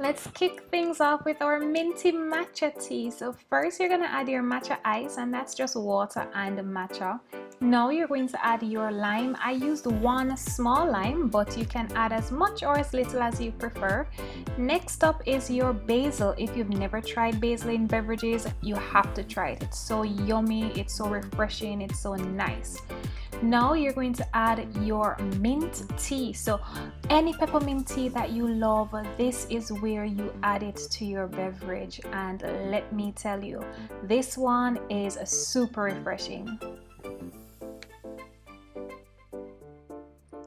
Let's kick things off with our minty matcha tea. So first you're going to add your matcha ice, and that's just water and matcha. Now you're going to add your lime. I used one small lime, but you can add as much or as little as you prefer. Next up is your basil. If you've never tried basil in beverages, you have to try it. It's so yummy, it's so refreshing, it's so nice. Now you're going to add your mint tea. So any peppermint tea that you love, this is where you add it to your beverage, and let me tell you, this one is super refreshing.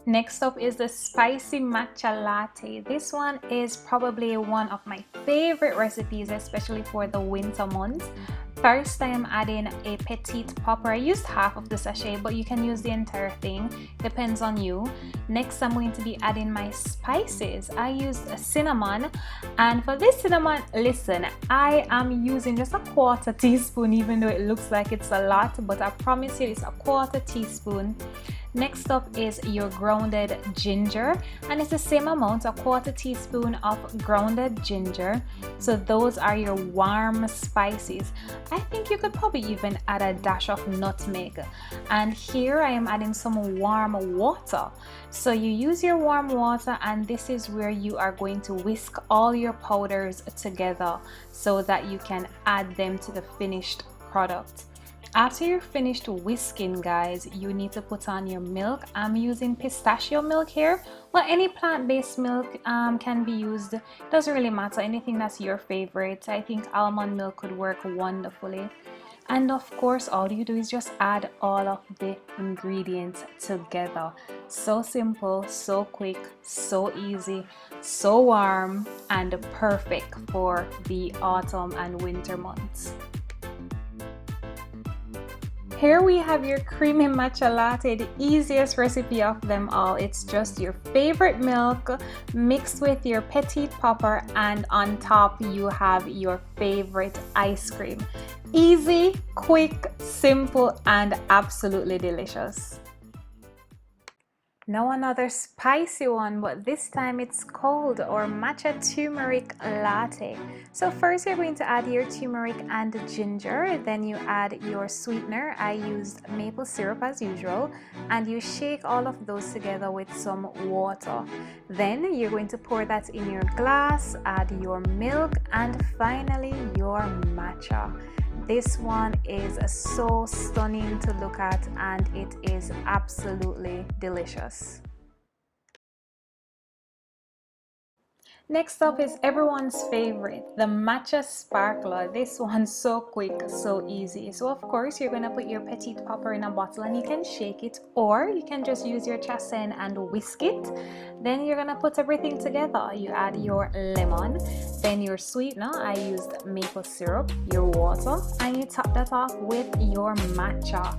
Next up is the spicy matcha latte. This one is probably one of my favorite recipes, especially for the winter months. First, I am adding a Petit popper. I used half of the sachet, but you can use the entire thing, depends on you. Next, I'm going to be adding my spices. I used a cinnamon, and for this cinnamon, listen, I am using just a 1/4 teaspoon, even though it looks like it's a lot, but I promise you it's a 1/4 teaspoon. Next up is your grounded ginger, and it's the same amount, a 1/4 teaspoon of grounded ginger. So those are your warm spices. I think you could probably even add a dash of nutmeg. And here I am adding some warm water. So you use your warm water, and this is where you are going to whisk all your powders together so that you can add them to the finished product. After you're finished whisking, guys, you need to put on your milk. I'm using pistachio milk here. Well, any plant-based milk can be used. Doesn't really matter, anything that's your favorite. I think almond milk could work wonderfully. And of course, all you do is just add all of the ingredients together. So simple, so quick, so easy, so warm, and perfect for the autumn and winter months. Here we have your creamy matcha latte, the easiest recipe of them all. It's just your favorite milk mixed with your Petit popper, and on top you have your favorite ice cream. Easy, quick, simple, and absolutely delicious. Now another spicy one, but this time it's called our matcha turmeric latte. So first you're going to add your turmeric and ginger, then you add your sweetener. I used maple syrup as usual, and you shake all of those together with some water. Then you're going to pour that in your glass, add your milk, and finally your matcha. This one is so stunning to look at, and it is absolutely delicious. Next up is everyone's favorite, the Matcha Sparkler. This one's so quick, so easy. So of course you're going to put your Petit popper in a bottle, and you can shake it, or you can just use your chasen and whisk it. Then you're going to put everything together. You add your lemon, then your sweetener. I used maple syrup, your water, and you top that off with your matcha.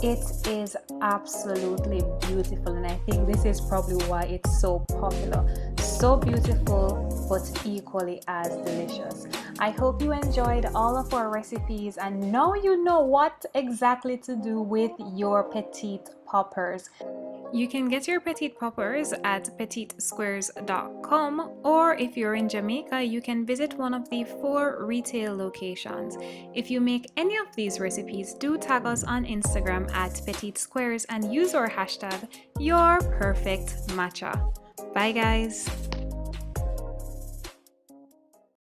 It is absolutely beautiful, and I think this is probably why it's so popular. So beautiful, but equally as delicious. I hope you enjoyed all of our recipes, and now you know what exactly to do with your Petit poppers. You can get your Petit poppers at PetitSquares.com, or if you're in Jamaica, you can visit one of the 4 retail locations. If you make any of these recipes, do tag us on Instagram at PetitSquares and use our hashtag YourPerfectMatcha. Bye guys!